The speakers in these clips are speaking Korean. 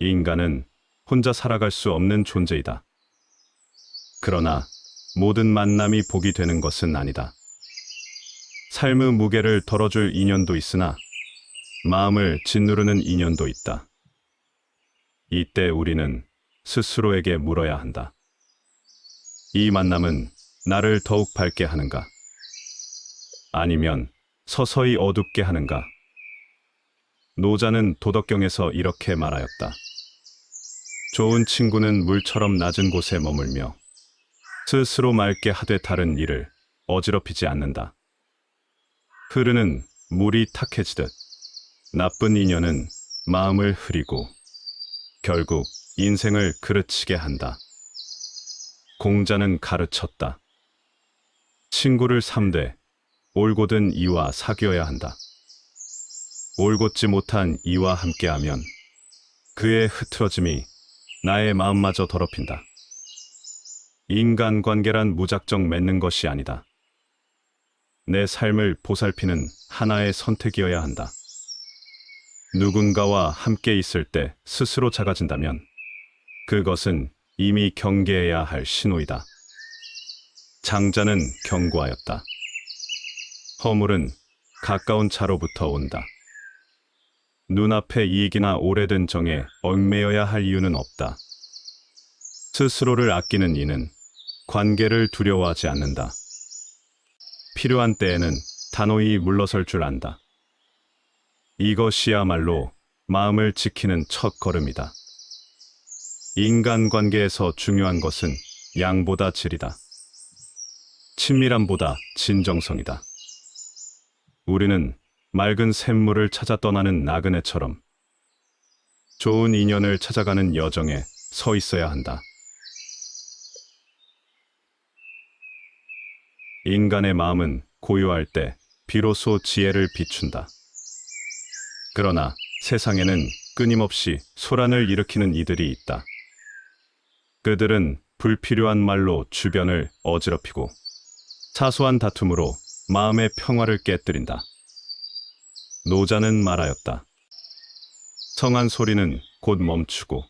인간은 혼자 살아갈 수 없는 존재이다. 그러나 모든 만남이 복이 되는 것은 아니다. 삶의 무게를 덜어줄 인연도 있으나 마음을 짓누르는 인연도 있다. 이때 우리는 스스로에게 물어야 한다. 이 만남은 나를 더욱 밝게 하는가? 아니면 서서히 어둡게 하는가? 노자는 도덕경에서 이렇게 말하였다. 좋은 친구는 물처럼 낮은 곳에 머물며 스스로 맑게 하되 다른 이를 어지럽히지 않는다. 흐르는 물이 탁해지듯 나쁜 인연은 마음을 흐리고 결국 인생을 그르치게 한다. 공자는 가르쳤다. 친구를 삼되 올곧은 이와 사귀어야 한다. 올곧지 못한 이와 함께하면 그의 흐트러짐이 나의 마음마저 더럽힌다. 인간관계란 무작정 맺는 것이 아니다. 내 삶을 보살피는 하나의 선택이어야 한다. 누군가와 함께 있을 때 스스로 작아진다면 그것은 이미 경계해야 할 신호이다. 장자는 경고하였다. 허물은 가까운 차로부터 온다. 눈앞의 이익이나 오래된 정에 얽매여야 할 이유는 없다. 스스로를 아끼는 이는 관계를 두려워하지 않는다. 필요한 때에는 단호히 물러설 줄 안다. 이것이야말로 마음을 지키는 첫 걸음이다. 인간관계에서 중요한 것은 양보다 질이다. 친밀함보다 진정성이다. 우리는 맑은 샘물을 찾아 떠나는 나그네처럼 좋은 인연을 찾아가는 여정에 서 있어야 한다. 인간의 마음은 고요할 때 비로소 지혜를 비춘다. 그러나 세상에는 끊임없이 소란을 일으키는 이들이 있다. 그들은 불필요한 말로 주변을 어지럽히고 사소한 다툼으로 마음의 평화를 깨뜨린다. 노자는 말하였다. 성한 소리는 곧 멈추고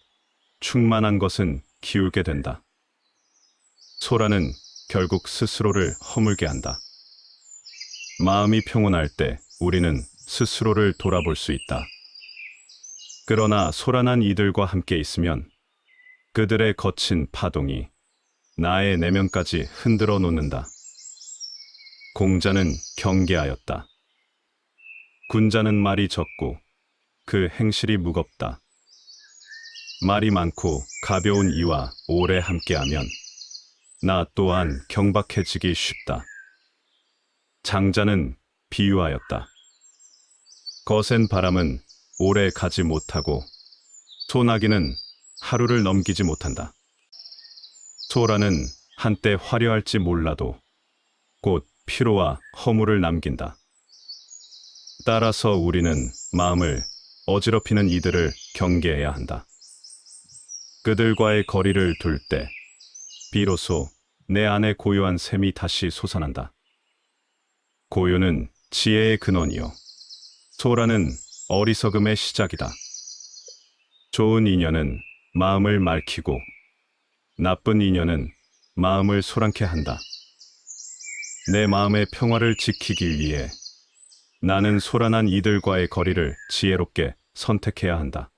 충만한 것은 기울게 된다. 소란은 결국 스스로를 허물게 한다. 마음이 평온할 때 우리는 스스로를 돌아볼 수 있다. 그러나 소란한 이들과 함께 있으면 그들의 거친 파동이 나의 내면까지 흔들어 놓는다. 공자는 경계하였다. 군자는 말이 적고 그 행실이 무겁다. 말이 많고 가벼운 이와 오래 함께하면 나 또한 경박해지기 쉽다. 장자는 비유하였다. 거센 바람은 오래 가지 못하고 소나기는 하루를 넘기지 못한다. 소라는 한때 화려할지 몰라도 곧 피로와 허물을 남긴다. 따라서 우리는 마음을 어지럽히는 이들을 경계해야 한다. 그들과의 거리를 둘 때 비로소 내 안에 고요한 샘이 다시 솟아난다. 고요는 지혜의 근원이요 소라는 어리석음의 시작이다. 좋은 인연은 마음을 맑히고 나쁜 인연은 마음을 소란케 한다. 내 마음의 평화를 지키기 위해 나는 소란한 이들과의 거리를 지혜롭게 선택해야 한다.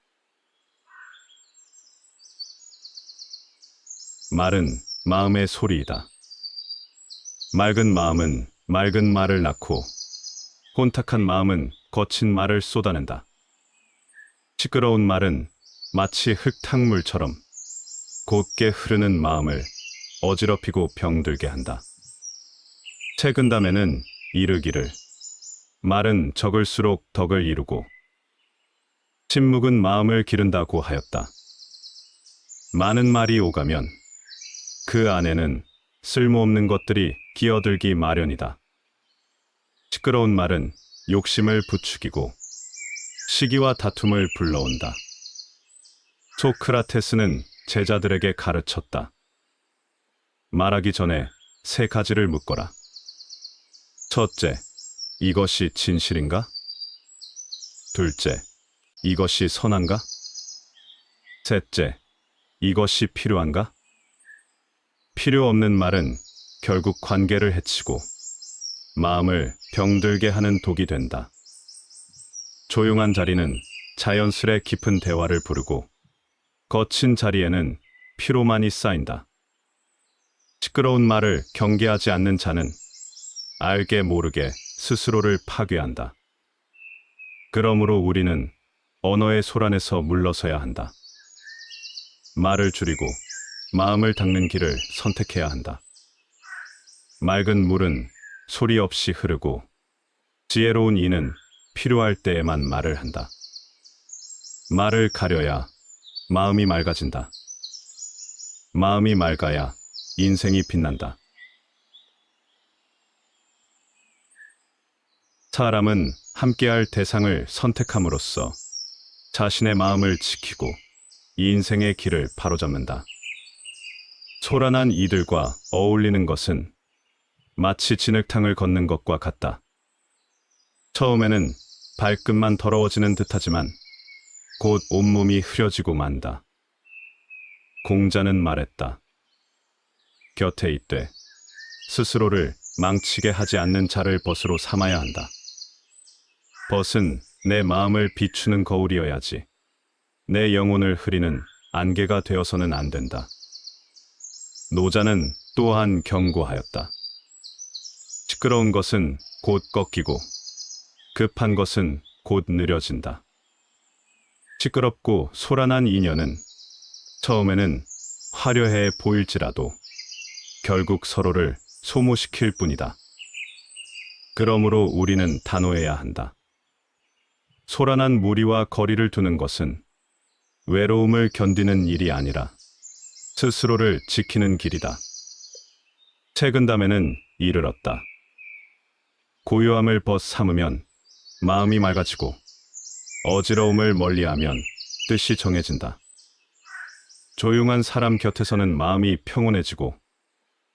말은 마음의 소리이다. 맑은 마음은 맑은 말을 낳고 혼탁한 마음은 거친 말을 쏟아낸다. 시끄러운 말은 마치 흙탕물처럼 곧게 흐르는 마음을 어지럽히고 병들게 한다. 책은담에는 이르기를 말은 적을수록 덕을 이루고 침묵은 마음을 기른다고 하였다. 많은 말이 오가면 그 안에는 쓸모없는 것들이 끼어들기 마련이다. 시끄러운 말은 욕심을 부추기고 시기와 다툼을 불러온다. 소크라테스는 제자들에게 가르쳤다. 말하기 전에 세 가지를 묻거라. 첫째, 이것이 진실인가? 둘째, 이것이 선한가? 셋째, 이것이 필요한가? 필요 없는 말은 결국 관계를 해치고 마음을 병들게 하는 독이 된다. 조용한 자리는 자연스레 깊은 대화를 부르고 거친 자리에는 피로만이 쌓인다. 시끄러운 말을 경계하지 않는 자는 알게 모르게 스스로를 파괴한다. 그러므로 우리는 언어의 소란에서 물러서야 한다. 말을 줄이고 마음을 닦는 길을 선택해야 한다. 맑은 물은 소리 없이 흐르고 지혜로운 이는 필요할 때에만 말을 한다. 말을 가려야 마음이 맑아진다. 마음이 맑아야 인생이 빛난다. 사람은 함께할 대상을 선택함으로써 자신의 마음을 지키고 이 인생의 길을 바로잡는다. 소란한 이들과 어울리는 것은 마치 진흙탕을 걷는 것과 같다. 처음에는 발끝만 더러워지는 듯하지만 곧 온몸이 흐려지고 만다. 공자는 말했다. 곁에 있되 스스로를 망치게 하지 않는 자를 벗으로 삼아야 한다. 벗은 내 마음을 비추는 거울이어야지 내 영혼을 흐리는 안개가 되어서는 안 된다. 노자는 또한 경고하였다. 시끄러운 것은 곧 꺾이고 급한 것은 곧 느려진다. 시끄럽고 소란한 인연은 처음에는 화려해 보일지라도 결국 서로를 소모시킬 뿐이다. 그러므로 우리는 단호해야 한다. 소란한 무리와 거리를 두는 것은 외로움을 견디는 일이 아니라 스스로를 지키는 길이다. 책은담에는 이르렀다. 고요함을 벗삼으면 마음이 맑아지고 어지러움을 멀리하면 뜻이 정해진다. 조용한 사람 곁에서는 마음이 평온해지고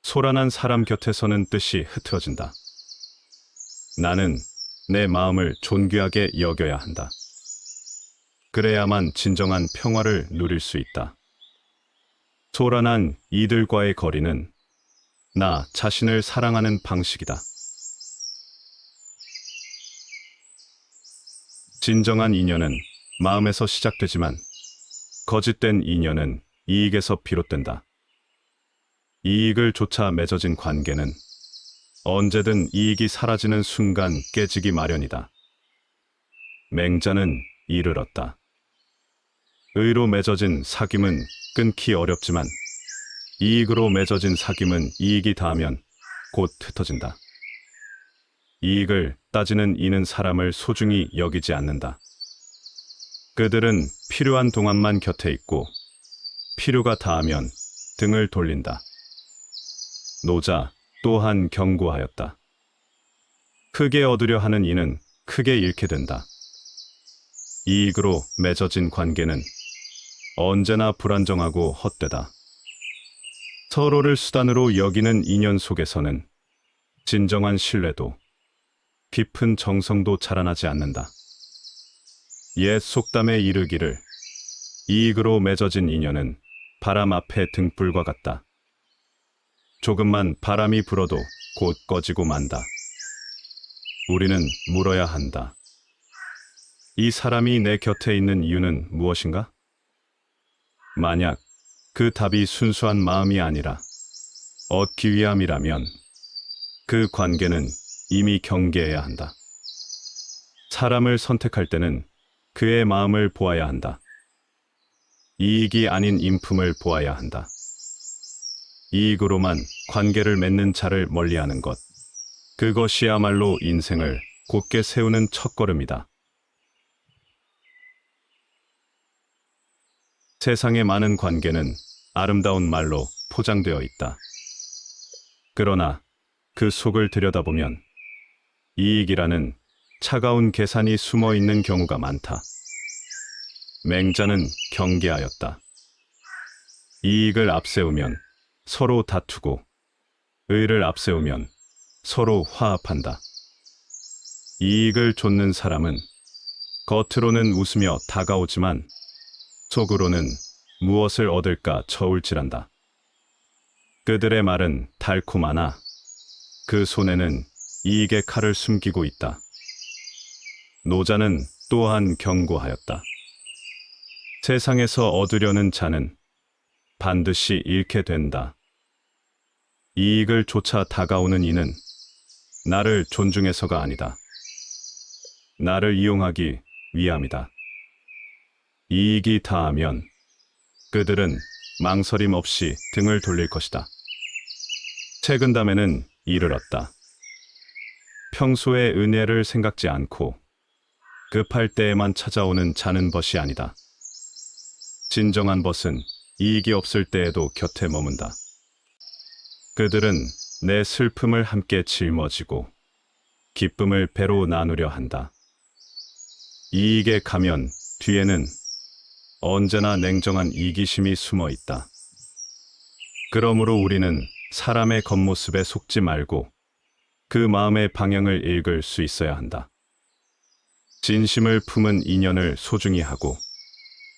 소란한 사람 곁에서는 뜻이 흐트러진다. 나는 내 마음을 존귀하게 여겨야 한다. 그래야만 진정한 평화를 누릴 수 있다. 소란한 이들과의 거리는 나 자신을 사랑하는 방식이다. 진정한 인연은 마음에서 시작되지만 거짓된 인연은 이익에서 비롯된다. 이익을 쫓아 맺어진 관계는 언제든 이익이 사라지는 순간 깨지기 마련이다. 맹자는 이르렀다. 의로 맺어진 사귐은 끊기 어렵지만 이익으로 맺어진 사귐은 이익이 닿으면 곧 흩어진다. 이익을 따지는 이는 사람을 소중히 여기지 않는다. 그들은 필요한 동안만 곁에 있고 필요가 닿으면 등을 돌린다. 노자 또한 경고하였다. 크게 얻으려 하는 이는 크게 잃게 된다. 이익으로 맺어진 관계는 언제나 불안정하고 헛되다. 서로를 수단으로 여기는 인연 속에서는 진정한 신뢰도 깊은 정성도 자라나지 않는다. 옛 속담에 이르기를 이익으로 맺어진 인연은 바람 앞에 등불과 같다. 조금만 바람이 불어도 곧 꺼지고 만다. 우리는 물어야 한다. 이 사람이 내 곁에 있는 이유는 무엇인가? 만약 그 답이 순수한 마음이 아니라 얻기 위함이라면 그 관계는 이미 경계해야 한다. 사람을 선택할 때는 그의 마음을 보아야 한다. 이익이 아닌 인품을 보아야 한다. 이익으로만 관계를 맺는 자를 멀리하는 것, 그것이야말로 인생을 곧게 세우는 첫걸음이다. 세상의 많은 관계는 아름다운 말로 포장되어 있다. 그러나 그 속을 들여다보면 이익이라는 차가운 계산이 숨어 있는 경우가 많다. 맹자는 경계하였다. 이익을 앞세우면 서로 다투고 의를 앞세우면 서로 화합한다. 이익을 좇는 사람은 겉으로는 웃으며 다가오지만 속으로는 무엇을 얻을까 처울질한다. 그들의 말은 달콤하나 그 손에는 이익의 칼을 숨기고 있다. 노자는 또한 경고하였다. 세상에서 얻으려는 자는 반드시 잃게 된다. 이익을 쫓아 다가오는 이는 나를 존중해서가 아니다. 나를 이용하기 위함이다. 이익이 닿으면 그들은 망설임 없이 등을 돌릴 것이다. 채근담에는 이르렀다. 평소에 은혜를 생각지 않고 급할 때에만 찾아오는 자는 벗이 아니다. 진정한 벗은 이익이 없을 때에도 곁에 머문다. 그들은 내 슬픔을 함께 짊어지고 기쁨을 배로 나누려 한다. 이익에 가면 뒤에는 언제나 냉정한 이기심이 숨어 있다. 그러므로 우리는 사람의 겉모습에 속지 말고 그 마음의 방향을 읽을 수 있어야 한다. 진심을 품은 인연을 소중히 하고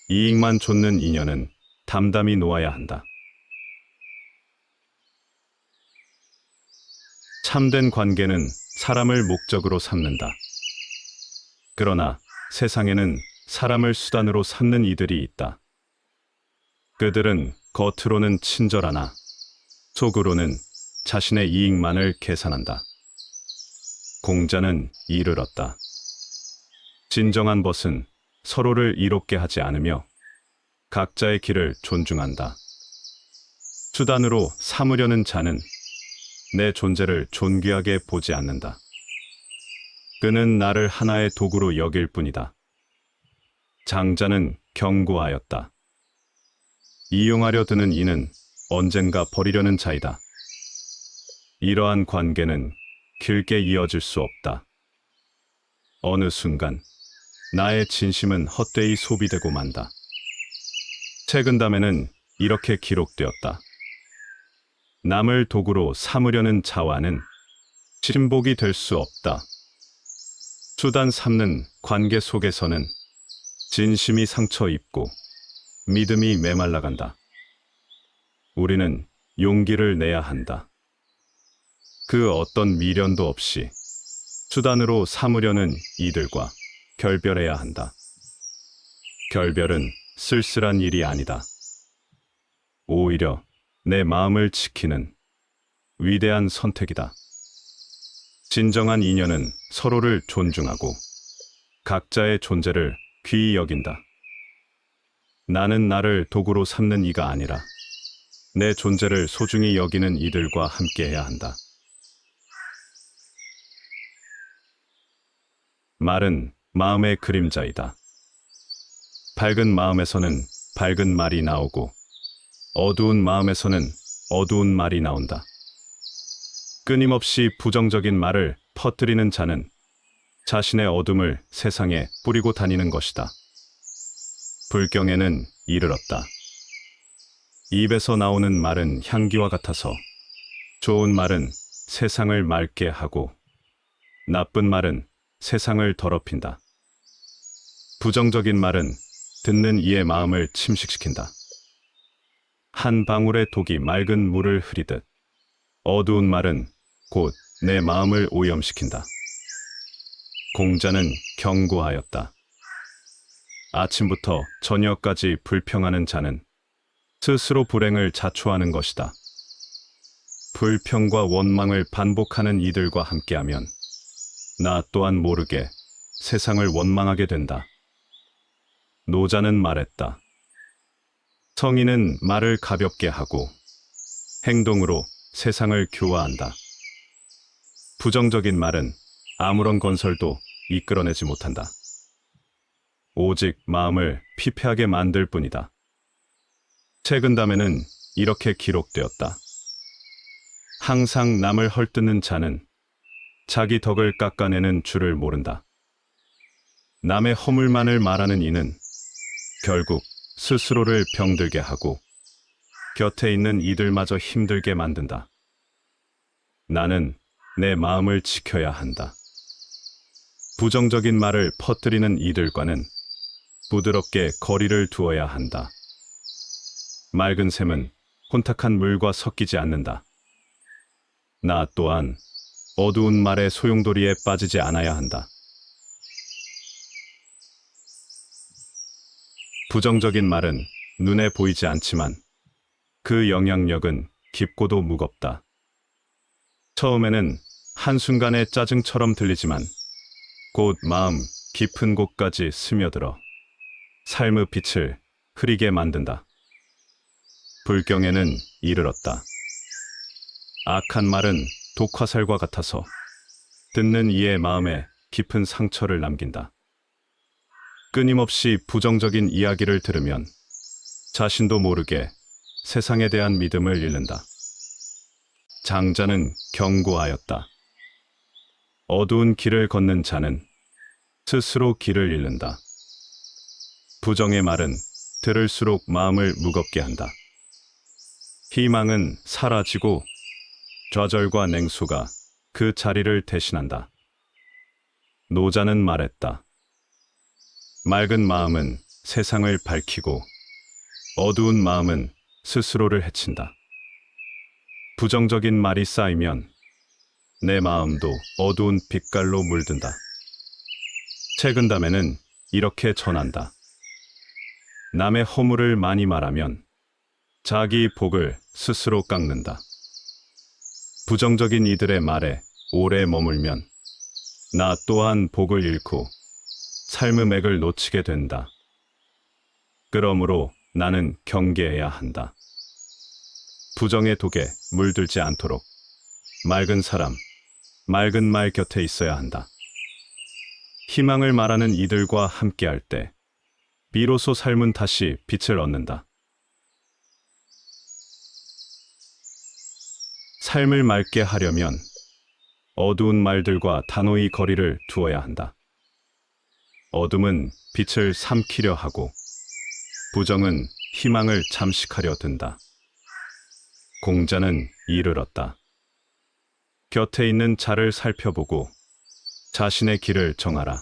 이익만 좇는 인연은 담담히 놓아야 한다. 참된 관계는 사람을 목적으로 삼는다. 그러나 세상에는 사람을 수단으로 삼는 이들이 있다. 그들은 겉으로는 친절하나 속으로는 자신의 이익만을 계산한다. 공자는 이르렀다. 진정한 벗은 서로를 이롭게 하지 않으며 각자의 길을 존중한다. 수단으로 삼으려는 자는 내 존재를 존귀하게 보지 않는다. 그는 나를 하나의 도구로 여길 뿐이다. 장자는 경고하였다. 이용하려 드는 이는 언젠가 버리려는 자이다. 이러한 관계는 길게 이어질 수 없다. 어느 순간 나의 진심은 헛되이 소비되고 만다. 채근담에는 이렇게 기록되었다. 남을 도구로 삼으려는 자와는 친복이 될 수 없다. 수단 삼는 관계 속에서는 진심이 상처 입고 믿음이 메말라간다. 우리는 용기를 내야 한다. 그 어떤 미련도 없이 수단으로 삼으려는 이들과 결별해야 한다. 결별은 쓸쓸한 일이 아니다. 오히려 내 마음을 지키는 위대한 선택이다. 진정한 인연은 서로를 존중하고 각자의 존재를 귀히 여긴다. 나는 나를 도구로 삼는 이가 아니라 내 존재를 소중히 여기는 이들과 함께해야 한다. 말은 마음의 그림자이다. 밝은 마음에서는 밝은 말이 나오고 어두운 마음에서는 어두운 말이 나온다. 끊임없이 부정적인 말을 퍼뜨리는 자는 자신의 어둠을 세상에 뿌리고 다니는 것이다. 불경에는 이르렀다. 입에서 나오는 말은 향기와 같아서 좋은 말은 세상을 맑게 하고 나쁜 말은 세상을 더럽힌다. 부정적인 말은 듣는 이의 마음을 침식시킨다. 한 방울의 독이 맑은 물을 흐리듯 어두운 말은 곧 내 마음을 오염시킨다. 공자는 경고하였다. 아침부터 저녁까지 불평하는 자는 스스로 불행을 자초하는 것이다. 불평과 원망을 반복하는 이들과 함께하면 나 또한 모르게 세상을 원망하게 된다. 노자는 말했다. 성인은 말을 가볍게 하고 행동으로 세상을 교화한다. 부정적인 말은 아무런 건설도 이끌어내지 못한다. 오직 마음을 피폐하게 만들 뿐이다. 채근담에는 이렇게 기록되었다. 항상 남을 헐뜯는 자는 자기 덕을 깎아내는 줄을 모른다. 남의 허물만을 말하는 이는 결국 스스로를 병들게 하고 곁에 있는 이들마저 힘들게 만든다. 나는 내 마음을 지켜야 한다. 부정적인 말을 퍼뜨리는 이들과는 부드럽게 거리를 두어야 한다. 맑은 샘은 혼탁한 물과 섞이지 않는다. 나 또한 어두운 말의 소용돌이에 빠지지 않아야 한다. 부정적인 말은 눈에 보이지 않지만 그 영향력은 깊고도 무겁다. 처음에는 한순간의 짜증처럼 들리지만 곧 마음 깊은 곳까지 스며들어 삶의 빛을 흐리게 만든다. 불경에는 이르렀다. 악한 말은 독화살과 같아서 듣는 이의 마음에 깊은 상처를 남긴다. 끊임없이 부정적인 이야기를 들으면 자신도 모르게 세상에 대한 믿음을 잃는다. 장자는 경고하였다. 어두운 길을 걷는 자는 스스로 길을 잃는다. 부정의 말은 들을수록 마음을 무겁게 한다. 희망은 사라지고 좌절과 냉소가 그 자리를 대신한다. 노자는 말했다. 맑은 마음은 세상을 밝히고 어두운 마음은 스스로를 해친다. 부정적인 말이 쌓이면 내 마음도 어두운 빛깔로 물든다. 책은담에는 이렇게 전한다. 남의 허물을 많이 말하면 자기 복을 스스로 깎는다. 부정적인 이들의 말에 오래 머물면 나 또한 복을 잃고 삶의 맥을 놓치게 된다. 그러므로 나는 경계해야 한다. 부정의 독에 물들지 않도록 맑은 사람, 맑은 말 곁에 있어야 한다. 희망을 말하는 이들과 함께할 때 비로소 삶은 다시 빛을 얻는다. 삶을 맑게 하려면 어두운 말들과 단호히 거리를 두어야 한다. 어둠은 빛을 삼키려 하고 부정은 희망을 잠식하려 든다. 공자는 이르렀다. 곁에 있는 자를 살펴보고 자신의 길을 정하라.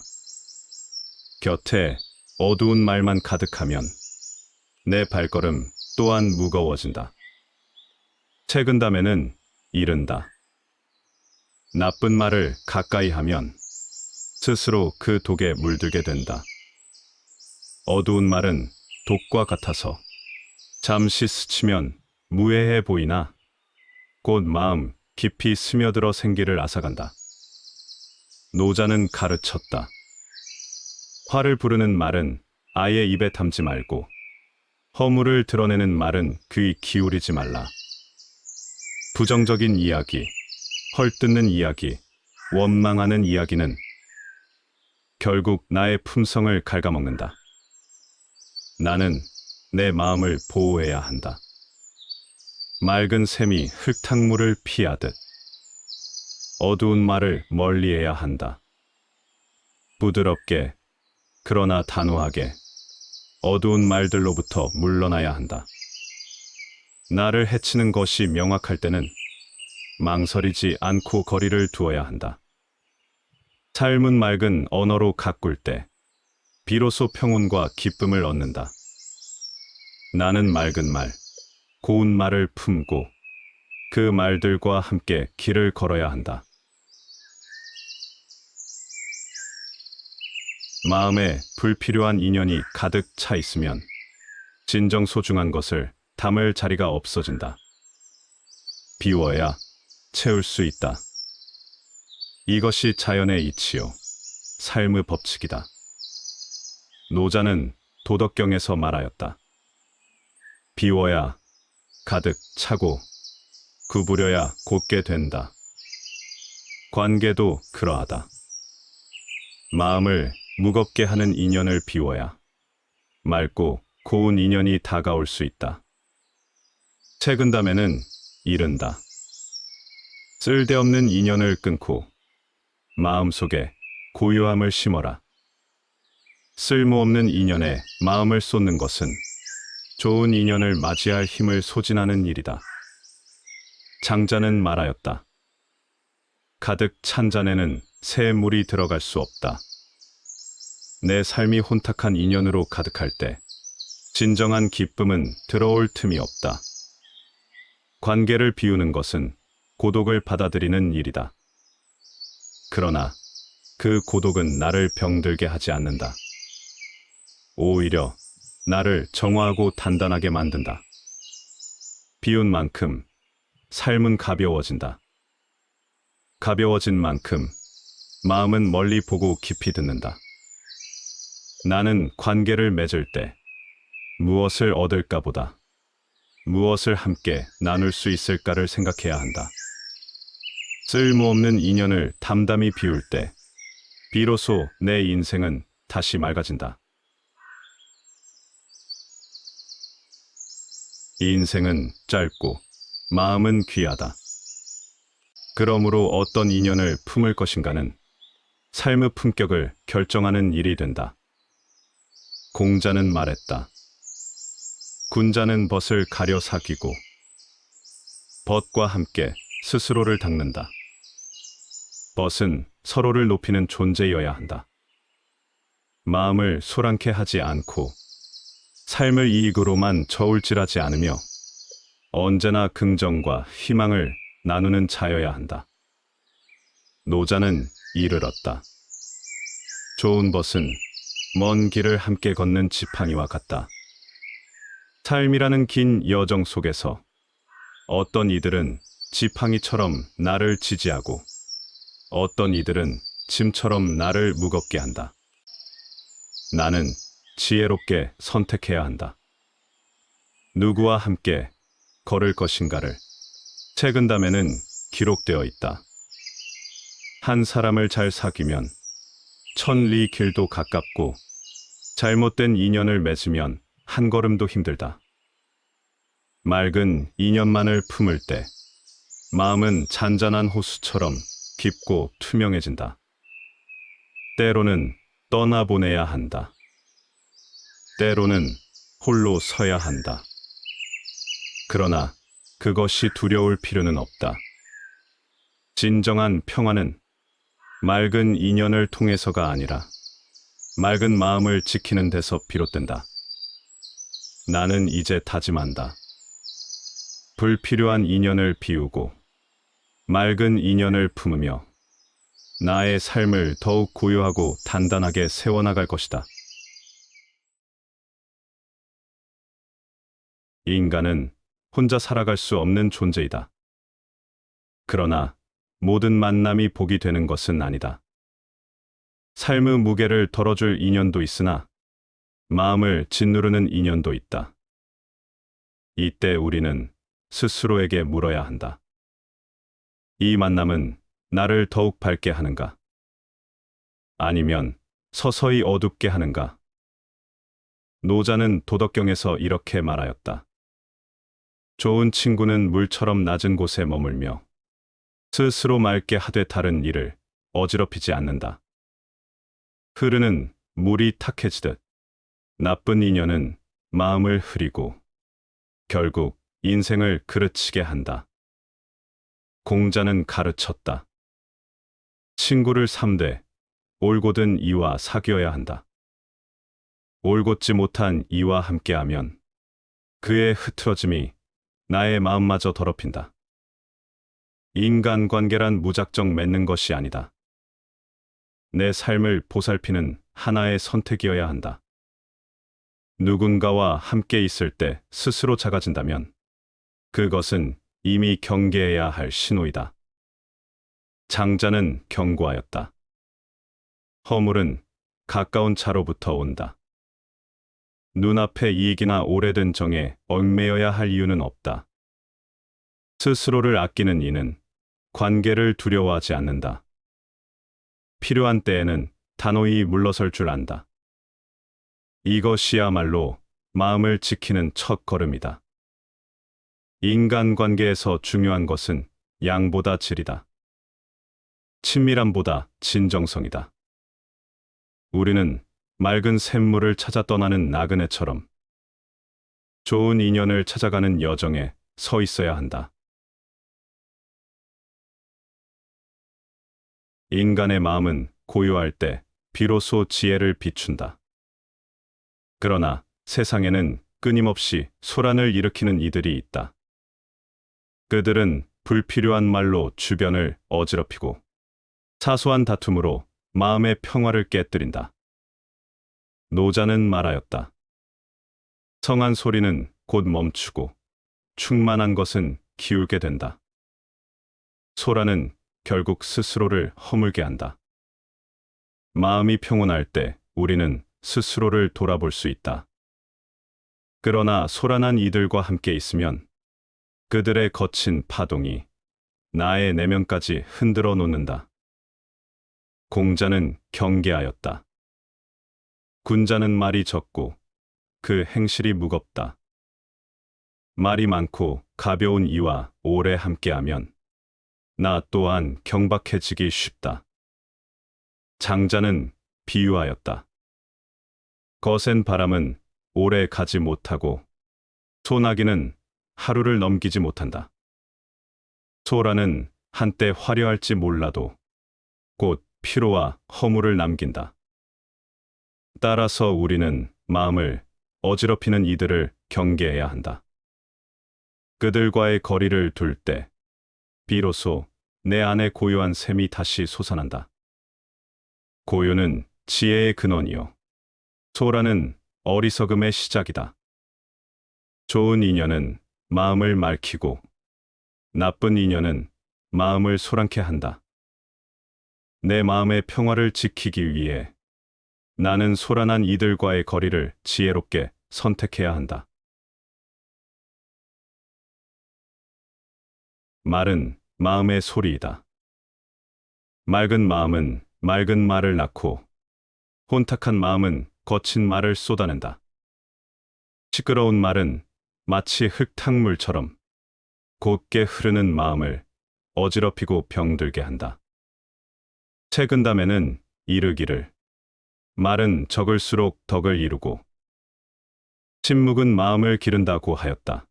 곁에 어두운 말만 가득하면 내 발걸음 또한 무거워진다. 책은담에는 이른다. 나쁜 말을 가까이 하면 스스로 그 독에 물들게 된다. 어두운 말은 독과 같아서 잠시 스치면 무해해 보이나 곧 마음 깊이 스며들어 생기를 앗아간다. 노자는 가르쳤다. 화를 부르는 말은 아예 입에 담지 말고 허물을 드러내는 말은 귀 기울이지 말라. 부정적인 이야기, 헐뜯는 이야기, 원망하는 이야기는 결국 나의 품성을 갉아먹는다. 나는 내 마음을 보호해야 한다. 맑은 샘이 흙탕물을 피하듯 어두운 말을 멀리해야 한다. 부드럽게 그러나 단호하게 어두운 말들로부터 물러나야 한다. 나를 해치는 것이 명확할 때는 망설이지 않고 거리를 두어야 한다. 삶은 맑은 언어로 가꿀 때 비로소 평온과 기쁨을 얻는다. 나는 맑은 말, 고운 말을 품고 그 말들과 함께 길을 걸어야 한다. 마음에 불필요한 인연이 가득 차 있으면 진정 소중한 것을 담을 자리가 없어진다. 비워야 채울 수 있다. 이것이 자연의 이치요, 삶의 법칙이다. 노자는 도덕경에서 말하였다. 비워야 가득 차고 구부려야 곧게 된다. 관계도 그러하다. 마음을 무겁게 하는 인연을 비워야 맑고 고운 인연이 다가올 수 있다. 책은담에는 이른다. 쓸데없는 인연을 끊고 마음속에 고요함을 심어라. 쓸모없는 인연에 마음을 쏟는 것은 좋은 인연을 맞이할 힘을 소진하는 일이다. 장자는 말하였다. 가득 찬 잔에는 새 물이 들어갈 수 없다. 내 삶이 혼탁한 인연으로 가득할 때 진정한 기쁨은 들어올 틈이 없다. 관계를 비우는 것은 고독을 받아들이는 일이다. 그러나 그 고독은 나를 병들게 하지 않는다. 오히려 나를 정화하고 단단하게 만든다. 비운 만큼 삶은 가벼워진다. 가벼워진 만큼 마음은 멀리 보고 깊이 듣는다. 나는 관계를 맺을 때 무엇을 얻을까 보다 무엇을 함께 나눌 수 있을까를 생각해야 한다. 쓸모없는 인연을 담담히 비울 때 비로소 내 인생은 다시 맑아진다. 인생은 짧고 마음은 귀하다. 그러므로 어떤 인연을 품을 것인가는 삶의 품격을 결정하는 일이 된다. 공자는 말했다. 군자는 벗을 가려 사귀고 벗과 함께 스스로를 닦는다. 벗은 서로를 높이는 존재여야 한다. 마음을 소란케 하지 않고 삶을 이익으로만 저울질하지 않으며 언제나 긍정과 희망을 나누는 자여야 한다. 노자는 이르렀다. 좋은 벗은 먼 길을 함께 걷는 지팡이와 같다. 삶이라는 긴 여정 속에서 어떤 이들은 지팡이처럼 나를 지지하고 어떤 이들은 짐처럼 나를 무겁게 한다. 나는 지혜롭게 선택해야 한다. 누구와 함께 걸을 것인가를 책은담에는 기록되어 있다. 한 사람을 잘 사귀면 천리 길도 가깝고 잘못된 인연을 맺으면 한 걸음도 힘들다. 맑은 인연만을 품을 때 마음은 잔잔한 호수처럼 깊고 투명해진다. 때로는 떠나보내야 한다. 때로는 홀로 서야 한다. 그러나 그것이 두려울 필요는 없다. 진정한 평화는 맑은 인연을 통해서가 아니라 맑은 마음을 지키는 데서 비롯된다. 나는 이제 다짐한다. 불필요한 인연을 비우고 맑은 인연을 품으며 나의 삶을 더욱 고요하고 단단하게 세워나갈 것이다. 인간은 혼자 살아갈 수 없는 존재이다. 그러나 모든 만남이 복이 되는 것은 아니다. 삶의 무게를 덜어줄 인연도 있으나 마음을 짓누르는 인연도 있다. 이때 우리는 스스로에게 물어야 한다. 이 만남은 나를 더욱 밝게 하는가? 아니면 서서히 어둡게 하는가? 노자는 도덕경에서 이렇게 말하였다. 좋은 친구는 물처럼 낮은 곳에 머물며 스스로 맑게 하되 다른 이를 어지럽히지 않는다. 흐르는 물이 탁해지듯 나쁜 인연은 마음을 흐리고 결국 인생을 그르치게 한다. 공자는 가르쳤다. 친구를 삼되 올곧은 이와 사귀어야 한다. 올곧지 못한 이와 함께하면 그의 흐트러짐이 나의 마음마저 더럽힌다. 인간관계란 무작정 맺는 것이 아니다. 내 삶을 보살피는 하나의 선택이어야 한다. 누군가와 함께 있을 때 스스로 작아진다면 그것은 이미 경계해야 할 신호이다. 장자는 경고하였다. 허물은 가까운 차로부터 온다. 눈앞의 이익이나 오래된 정에 얽매여야 할 이유는 없다. 스스로를 아끼는 이는 관계를 두려워하지 않는다. 필요한 때에는 단호히 물러설 줄 안다. 이것이야말로 마음을 지키는 첫 걸음이다. 인간관계에서 중요한 것은 양보다 질이다. 친밀함보다 진정성이다. 우리는 맑은 샘물을 찾아 떠나는 나그네처럼 좋은 인연을 찾아가는 여정에 서 있어야 한다. 인간의 마음은 고요할 때 비로소 지혜를 비춘다. 그러나 세상에는 끊임없이 소란을 일으키는 이들이 있다. 그들은 불필요한 말로 주변을 어지럽히고 사소한 다툼으로 마음의 평화를 깨뜨린다. 노자는 말하였다. 성한 소리는 곧 멈추고 충만한 것은 기울게 된다. 소란은 결국 스스로를 허물게 한다. 마음이 평온할 때 우리는 스스로를 돌아볼 수 있다. 그러나 소란한 이들과 함께 있으면 그들의 거친 파동이 나의 내면까지 흔들어 놓는다. 공자는 경계하였다. 군자는 말이 적고 그 행실이 무겁다. 말이 많고 가벼운 이와 오래 함께하면 나 또한 경박해지기 쉽다. 장자는 비유하였다. 거센 바람은 오래 가지 못하고 소나기는 하루를 넘기지 못한다. 소란은 한때 화려할지 몰라도 곧 피로와 허물을 남긴다. 따라서 우리는 마음을 어지럽히는 이들을 경계해야 한다. 그들과의 거리를 둘 때 비로소 내 안에 고요한 샘이 다시 솟아난다. 고요는 지혜의 근원이요. 소란은 어리석음의 시작이다. 좋은 인연은 마음을 맑히고 나쁜 인연은 마음을 소란케 한다. 내 마음의 평화를 지키기 위해 나는 소란한 이들과의 거리를 지혜롭게 선택해야 한다. 말은 마음의 소리이다. 맑은 마음은 맑은 말을 낳고 혼탁한 마음은 거친 말을 쏟아낸다. 시끄러운 말은 마치 흙탕물처럼 곧게 흐르는 마음을 어지럽히고 병들게 한다. 책은담에는 이르기를 말은 적을수록 덕을 이루고 침묵은 마음을 기른다고 하였다.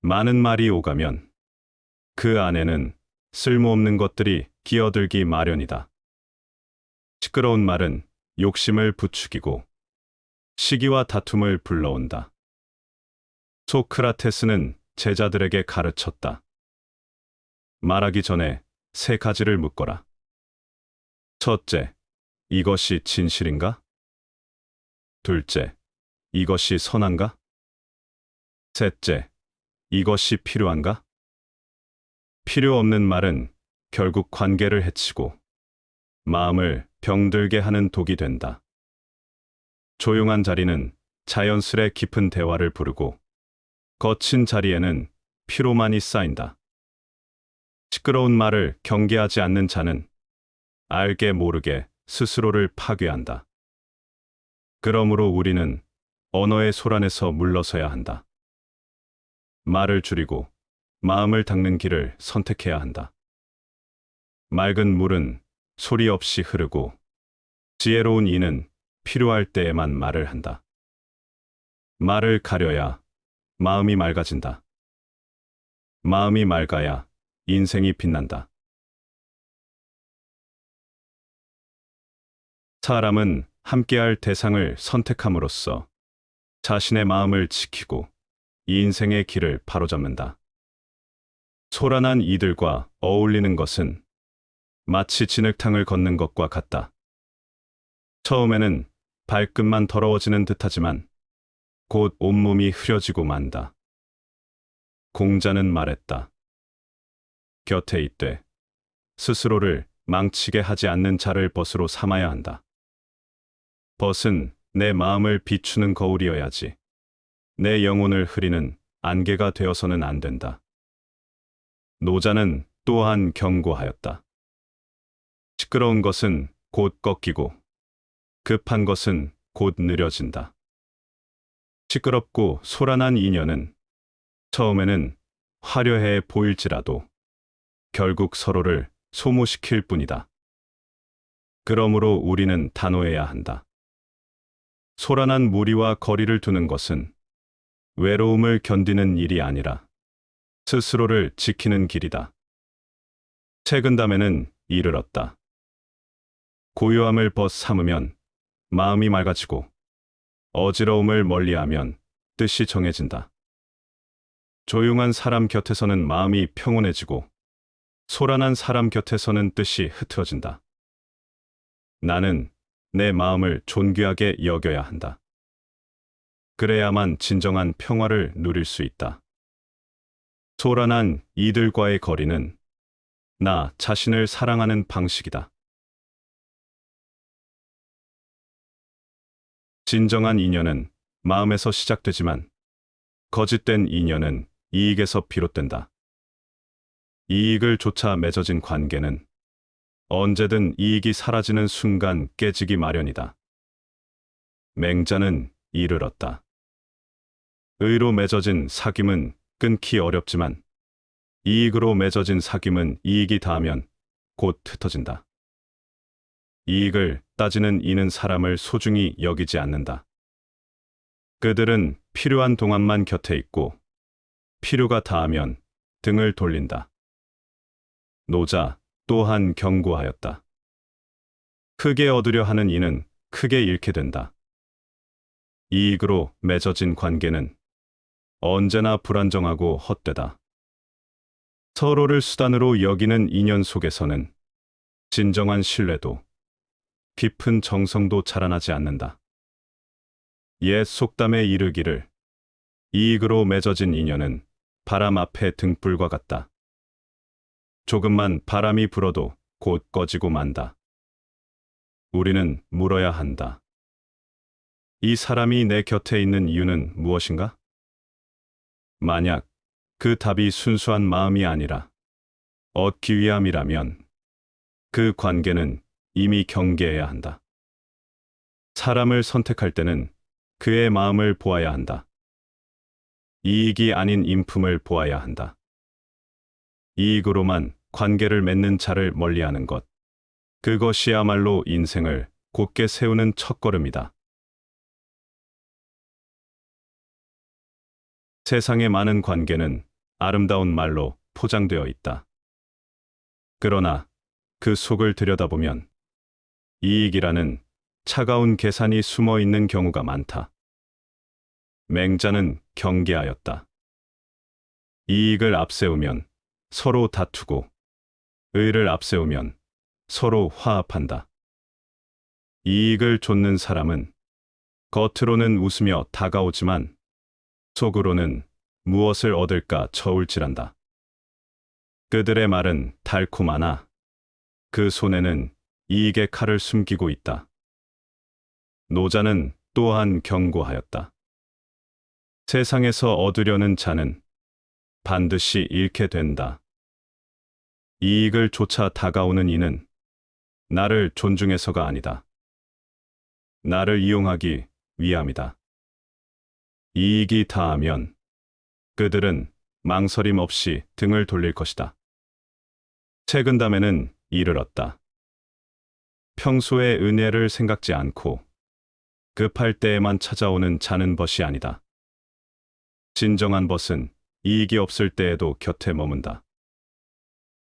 많은 말이 오가면 그 안에는 쓸모없는 것들이 끼어들기 마련이다. 시끄러운 말은 욕심을 부추기고 시기와 다툼을 불러온다. 소크라테스는 제자들에게 가르쳤다. 말하기 전에 세 가지를 묻거라. 첫째, 이것이 진실인가? 둘째, 이것이 선한가? 셋째, 이것이 필요한가? 필요 없는 말은 결국 관계를 해치고 마음을 병들게 하는 독이 된다. 조용한 자리는 자연스레 깊은 대화를 부르고 거친 자리에는 피로만이 쌓인다. 시끄러운 말을 경계하지 않는 자는 알게 모르게 스스로를 파괴한다. 그러므로 우리는 언어의 소란에서 물러서야 한다. 말을 줄이고 마음을 닦는 길을 선택해야 한다. 맑은 물은 소리 없이 흐르고 지혜로운 이는 필요할 때에만 말을 한다. 말을 가려야 마음이 맑아진다. 마음이 맑아야 인생이 빛난다. 사람은 함께할 대상을 선택함으로써 자신의 마음을 지키고 이 인생의 길을 바로잡는다. 소란한 이들과 어울리는 것은 마치 진흙탕을 걷는 것과 같다. 처음에는 발끝만 더러워지는 듯하지만 곧 온몸이 흐려지고 만다. 공자는 말했다. 곁에 있되 스스로를 망치게 하지 않는 자를 벗으로 삼아야 한다. 벗은 내 마음을 비추는 거울이어야지 내 영혼을 흐리는 안개가 되어서는 안 된다. 노자는 또한 경고하였다. 시끄러운 것은 곧 꺾이고 급한 것은 곧 느려진다. 시끄럽고 소란한 인연은 처음에는 화려해 보일지라도 결국 서로를 소모시킬 뿐이다. 그러므로 우리는 단호해야 한다. 소란한 무리와 거리를 두는 것은 외로움을 견디는 일이 아니라 스스로를 지키는 길이다. 책은담에는 이르렀다. 고요함을 벗 삼으면 마음이 맑아지고 어지러움을 멀리하면 뜻이 정해진다. 조용한 사람 곁에서는 마음이 평온해지고 소란한 사람 곁에서는 뜻이 흐트러진다. 나는 내 마음을 존귀하게 여겨야 한다. 그래야만 진정한 평화를 누릴 수 있다. 소란한 이들과의 거리는 나 자신을 사랑하는 방식이다. 진정한 인연은 마음에서 시작되지만 거짓된 인연은 이익에서 비롯된다. 이익을 쫓아 맺어진 관계는 언제든 이익이 사라지는 순간 깨지기 마련이다. 맹자는 이를 얻다. 의로 맺어진 사귐은 끊기 어렵지만 이익으로 맺어진 사귐은 이익이 닿으면 곧 흩어진다. 이익을 따지는 이는 사람을 소중히 여기지 않는다. 그들은 필요한 동안만 곁에 있고 필요가 닿으면 등을 돌린다. 노자 또한 경고하였다. 크게 얻으려 하는 이는 크게 잃게 된다. 이익으로 맺어진 관계는 언제나 불안정하고 헛되다. 서로를 수단으로 여기는 인연 속에서는 진정한 신뢰도, 깊은 정성도 자라나지 않는다. 옛 속담에 이르기를 이익으로 맺어진 인연은 바람 앞에 등불과 같다. 조금만 바람이 불어도 곧 꺼지고 만다. 우리는 물어야 한다. 이 사람이 내 곁에 있는 이유는 무엇인가? 만약 그 답이 순수한 마음이 아니라 얻기 위함이라면 그 관계는 이미 경계해야 한다. 사람을 선택할 때는 그의 마음을 보아야 한다. 이익이 아닌 인품을 보아야 한다. 이익으로만 관계를 맺는 자를 멀리하는 것. 그것이야말로 인생을 곧게 세우는 첫걸음이다. 세상의 많은 관계는 아름다운 말로 포장되어 있다. 그러나 그 속을 들여다보면 이익이라는 차가운 계산이 숨어 있는 경우가 많다. 맹자는 경계하였다. 이익을 앞세우면 서로 다투고 의를 앞세우면 서로 화합한다. 이익을 좇는 사람은 겉으로는 웃으며 다가오지만 속으로는 무엇을 얻을까 저울질한다. 그들의 말은 달콤하나 그 손에는 이익의 칼을 숨기고 있다. 노자는 또한 경고하였다. 세상에서 얻으려는 자는 반드시 잃게 된다. 이익을 쫓아 다가오는 이는 나를 존중해서가 아니다. 나를 이용하기 위함이다. 이익이 닿으면 그들은 망설임 없이 등을 돌릴 것이다. 책은 담에는 이를 얻다. 평소에 은혜를 생각지 않고 급할 때에만 찾아오는 자는 벗이 아니다. 진정한 벗은 이익이 없을 때에도 곁에 머문다.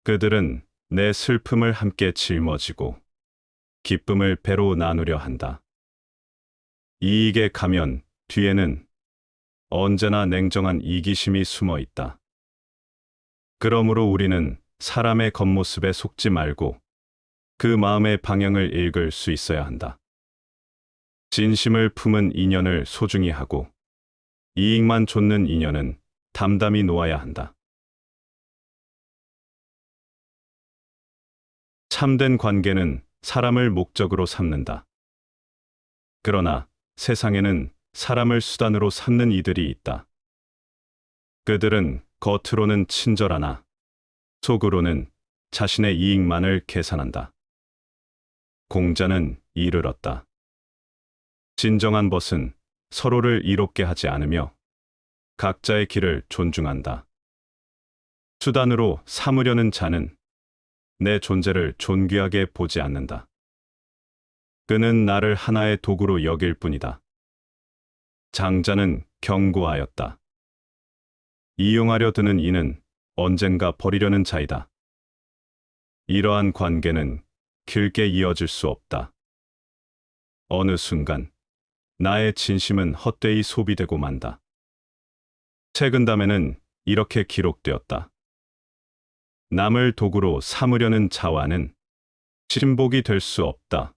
그들은 내 슬픔을 함께 짊어지고 기쁨을 배로 나누려 한다. 이익에 가면 뒤에는 언제나 냉정한 이기심이 숨어 있다. 그러므로 우리는 사람의 겉모습에 속지 말고 그 마음의 방향을 읽을 수 있어야 한다. 진심을 품은 인연을 소중히 하고 이익만 좇는 인연은 담담히 놓아야 한다. 참된 관계는 사람을 목적으로 삼는다. 그러나 세상에는 사람을 수단으로 삼는 이들이 있다. 그들은 겉으로는 친절하나 속으로는 자신의 이익만을 계산한다. 공자는 이를 얻다. 진정한 벗은 서로를 이롭게 하지 않으며 각자의 길을 존중한다. 수단으로 삼으려는 자는 내 존재를 존귀하게 보지 않는다. 그는 나를 하나의 도구로 여길 뿐이다. 장자는 경고하였다. 이용하려 드는 이는 언젠가 버리려는 자이다. 이러한 관계는 길게 이어질 수 없다. 어느 순간 나의 진심은 헛되이 소비되고 만다. 책은담에는 이렇게 기록되었다. 남을 도구로 삼으려는 자와는 친복이 될 수 없다.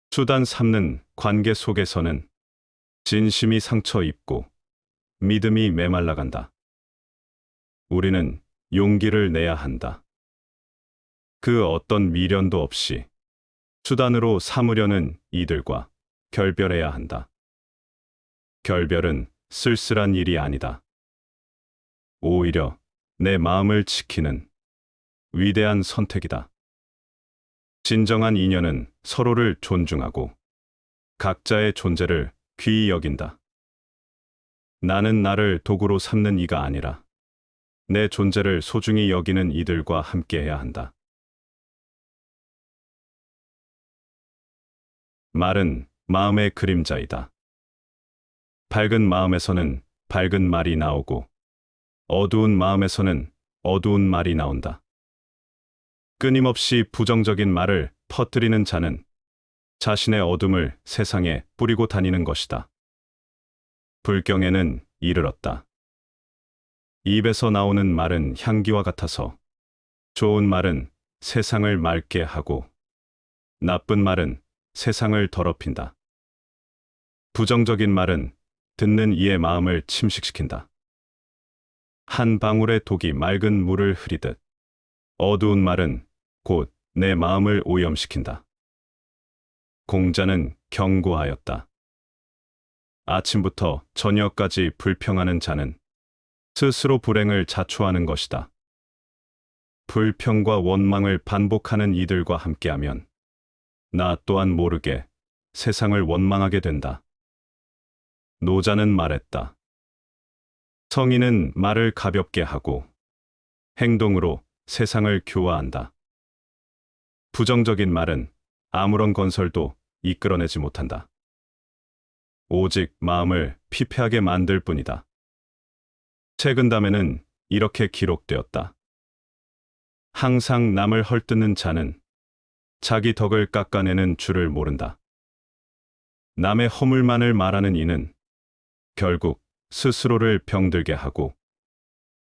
수단 삼는 관계 속에서는 진심이 상처 입고 믿음이 메말라간다. 우리는 용기를 내야 한다. 그 어떤 미련도 없이 수단으로 삼으려는 이들과 결별해야 한다. 결별은 쓸쓸한 일이 아니다. 오히려 내 마음을 지키는 위대한 선택이다. 진정한 인연은 서로를 존중하고 각자의 존재를 귀히 여긴다. 나는 나를 도구로 삼는 이가 아니라 내 존재를 소중히 여기는 이들과 함께해야 한다. 말은 마음의 그림자이다. 밝은 마음에서는 밝은 말이 나오고 어두운 마음에서는 어두운 말이 나온다. 끊임없이 부정적인 말을 퍼뜨리는 자는 자신의 어둠을 세상에 뿌리고 다니는 것이다. 불경에는 이르렀다. 입에서 나오는 말은 향기와 같아서 좋은 말은 세상을 맑게 하고 나쁜 말은 세상을 더럽힌다. 부정적인 말은 듣는 이의 마음을 침식시킨다. 한 방울의 독이 맑은 물을 흐리듯 어두운 말은 곧 내 마음을 오염시킨다. 공자는 경고하였다. 아침부터 저녁까지 불평하는 자는 스스로 불행을 자초하는 것이다. 불평과 원망을 반복하는 이들과 함께하면 나 또한 모르게 세상을 원망하게 된다. 노자는 말했다. 성인은 말을 가볍게 하고 행동으로 세상을 교화한다. 부정적인 말은 아무런 건설도 이끌어내지 못한다. 오직 마음을 피폐하게 만들 뿐이다. 책은담에는 이렇게 기록되었다. 항상 남을 헐뜯는 자는 자기 덕을 깎아내는 줄을 모른다. 남의 허물만을 말하는 이는 결국 스스로를 병들게 하고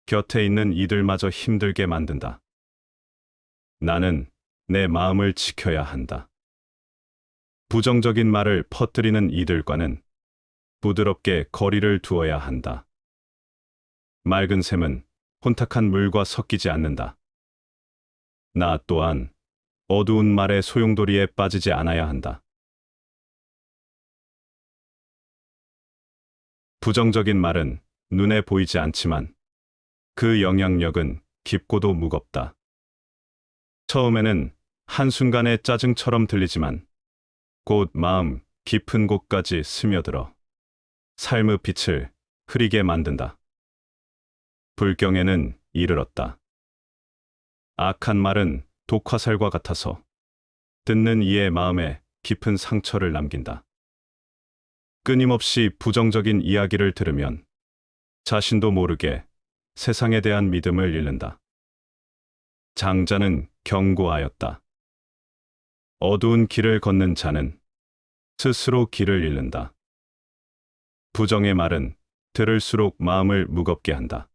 곁에 있는 이들마저 힘들게 만든다. 나는 내 마음을 지켜야 한다. 부정적인 말을 퍼뜨리는 이들과는 부드럽게 거리를 두어야 한다. 맑은 샘은 혼탁한 물과 섞이지 않는다. 나 또한 어두운 말의 소용돌이에 빠지지 않아야 한다. 부정적인 말은 눈에 보이지 않지만 그 영향력은 깊고도 무겁다. 처음에는 한순간의 짜증처럼 들리지만 곧 마음 깊은 곳까지 스며들어 삶의 빛을 흐리게 만든다. 불경에는 이르렀다. 악한 말은 독화살과 같아서 듣는 이의 마음에 깊은 상처를 남긴다. 끊임없이 부정적인 이야기를 들으면 자신도 모르게 세상에 대한 믿음을 잃는다. 장자는 경고하였다. 어두운 길을 걷는 자는 스스로 길을 잃는다. 부정의 말은 들을수록 마음을 무겁게 한다.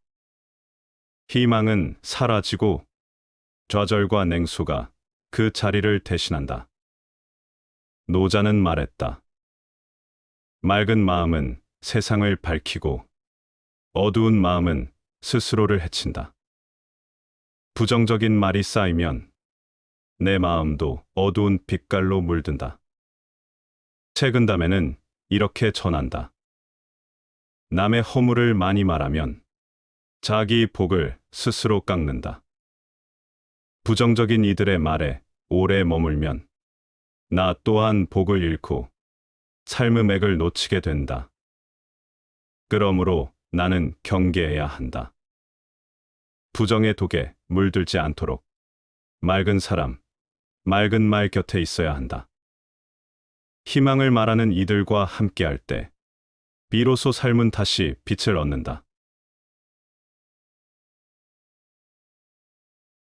희망은 사라지고 좌절과 냉소가 그 자리를 대신한다. 노자는 말했다. 맑은 마음은 세상을 밝히고 어두운 마음은 스스로를 해친다. 부정적인 말이 쌓이면 내 마음도 어두운 빛깔로 물든다. 책은담에는 이렇게 전한다. 남의 허물을 많이 말하면 자기 복을 스스로 깎는다. 부정적인 이들의 말에 오래 머물면 나 또한 복을 잃고 삶의 맥을 놓치게 된다. 그러므로 나는 경계해야 한다. 부정의 독에 물들지 않도록 맑은 사람, 맑은 말 곁에 있어야 한다. 희망을 말하는 이들과 함께할 때 비로소 삶은 다시 빛을 얻는다.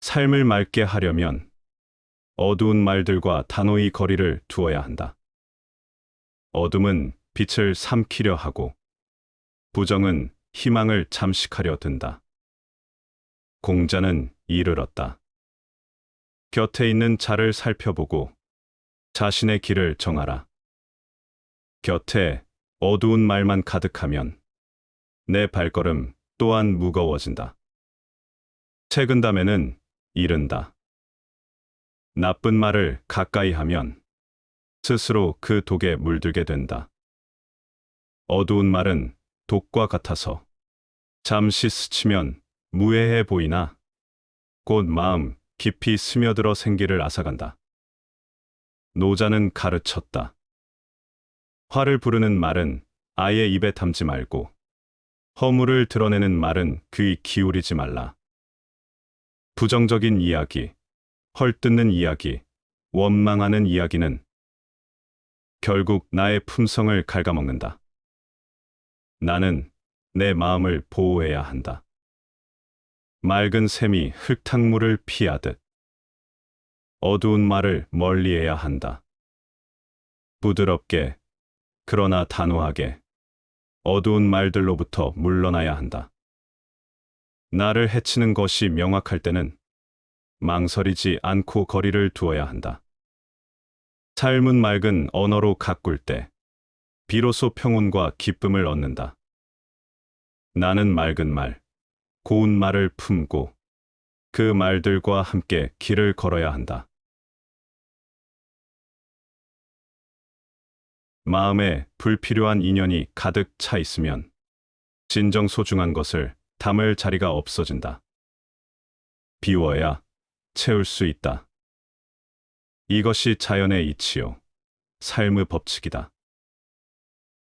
삶을 맑게 하려면 어두운 말들과 단호히 거리를 두어야 한다. 어둠은 빛을 삼키려 하고 부정은 희망을 잠식하려 든다. 공자는 이르렀다. 곁에 있는 자를 살펴보고 자신의 길을 정하라. 곁에 어두운 말만 가득하면 내 발걸음 또한 무거워진다. 채근담에는 이른다. 나쁜 말을 가까이 하면 스스로 그 독에 물들게 된다. 어두운 말은 독과 같아서 잠시 스치면 무해해 보이나 곧 마음 깊이 스며들어 생기를 앗아간다. 노자는 가르쳤다. 화를 부르는 말은 아예 입에 담지 말고 허물을 드러내는 말은 귀 기울이지 말라. 부정적인 이야기, 헐뜯는 이야기, 원망하는 이야기는 결국 나의 품성을 갉아먹는다. 나는 내 마음을 보호해야 한다. 맑은 샘이 흙탕물을 피하듯 어두운 말을 멀리해야 한다. 부드럽게, 그러나 단호하게 어두운 말들로부터 물러나야 한다. 나를 해치는 것이 명확할 때는 망설이지 않고 거리를 두어야 한다. 삶은 맑은 언어로 가꿀 때 비로소 평온과 기쁨을 얻는다. 나는 맑은 말, 고운 말을 품고 그 말들과 함께 길을 걸어야 한다. 마음에 불필요한 인연이 가득 차 있으면 진정 소중한 것을 담을 자리가 없어진다. 비워야 채울 수 있다. 이것이 자연의 이치요, 삶의 법칙이다.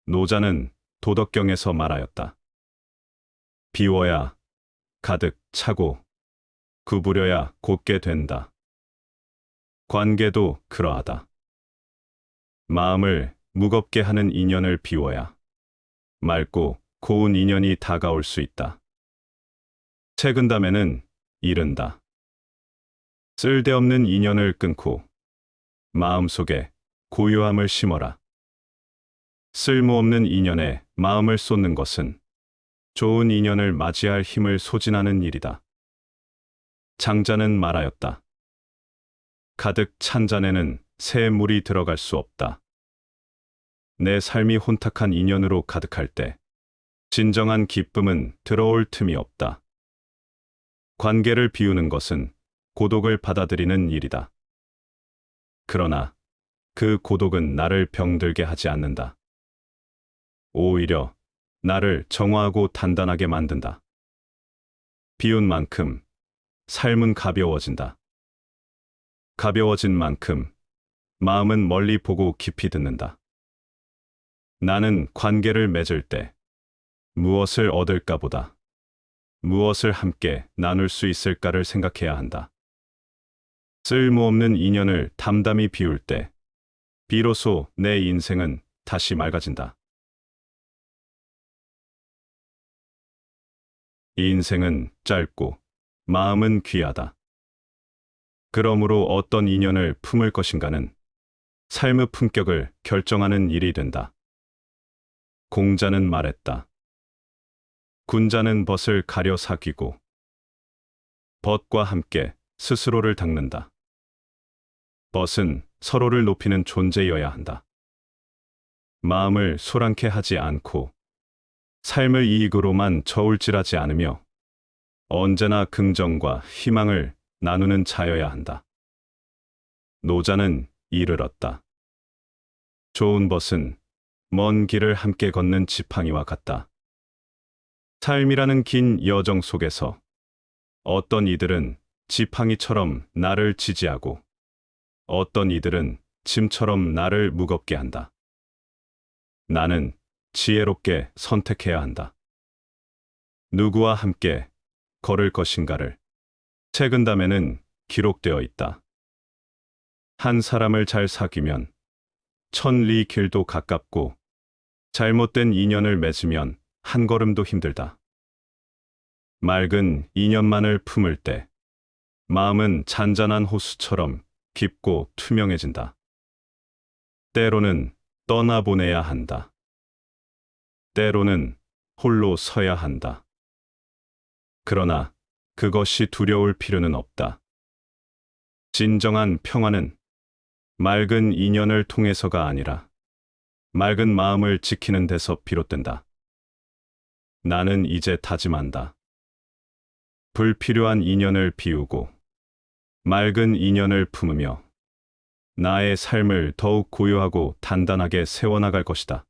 노자는 도덕경에서 말하였다. 비워야 가득 차고 구부려야 곧게 된다. 관계도 그러하다. 마음을 무겁게 하는 인연을 비워야 맑고 고운 인연이 다가올 수 있다. 채근담에는 이른다. 쓸데없는 인연을 끊고 마음속에 고요함을 심어라. 쓸모없는 인연에 마음을 쏟는 것은 좋은 인연을 맞이할 힘을 소진하는 일이다. 장자는 말하였다. 가득 찬 잔에는 새 물이 들어갈 수 없다. 내 삶이 혼탁한 인연으로 가득할 때 진정한 기쁨은 들어올 틈이 없다. 관계를 비우는 것은 고독을 받아들이는 일이다. 그러나 그 고독은 나를 병들게 하지 않는다. 오히려 나를 정화하고 단단하게 만든다. 비운 만큼 삶은 가벼워진다. 가벼워진 만큼 마음은 멀리 보고 깊이 듣는다. 나는 관계를 맺을 때 무엇을 얻을까 보다 무엇을 함께 나눌 수 있을까를 생각해야 한다. 쓸모없는 인연을 담담히 비울 때 비로소 내 인생은 다시 맑아진다. 인생은 짧고 마음은 귀하다. 그러므로 어떤 인연을 품을 것인가는 삶의 품격을 결정하는 일이 된다. 공자는 말했다. 군자는 벗을 가려 사귀고 벗과 함께 스스로를 닦는다. 벗은 서로를 높이는 존재여야 한다. 마음을 소란케 하지 않고 삶을 이익으로만 저울질하지 않으며 언제나 긍정과 희망을 나누는 자여야 한다. 노자는 이르렀다. 좋은 벗은 먼 길을 함께 걷는 지팡이와 같다. 삶이라는 긴 여정 속에서 어떤 이들은 지팡이처럼 나를 지지하고 어떤 이들은 짐처럼 나를 무겁게 한다. 나는 지혜롭게 선택해야 한다. 누구와 함께 걸을 것인가를 채근담에는 기록되어 있다. 한 사람을 잘 사귀면 천리 길도 가깝고 잘못된 인연을 맺으면 한 걸음도 힘들다. 맑은 인연만을 품을 때 마음은 잔잔한 호수처럼 깊고 투명해진다. 때로는 떠나보내야 한다. 때로는 홀로 서야 한다. 그러나 그것이 두려울 필요는 없다. 진정한 평화는 맑은 인연을 통해서가 아니라 맑은 마음을 지키는 데서 비롯된다. 나는 이제 다짐한다. 불필요한 인연을 비우고 맑은 인연을 품으며 나의 삶을 더욱 고요하고 단단하게 세워나갈 것이다.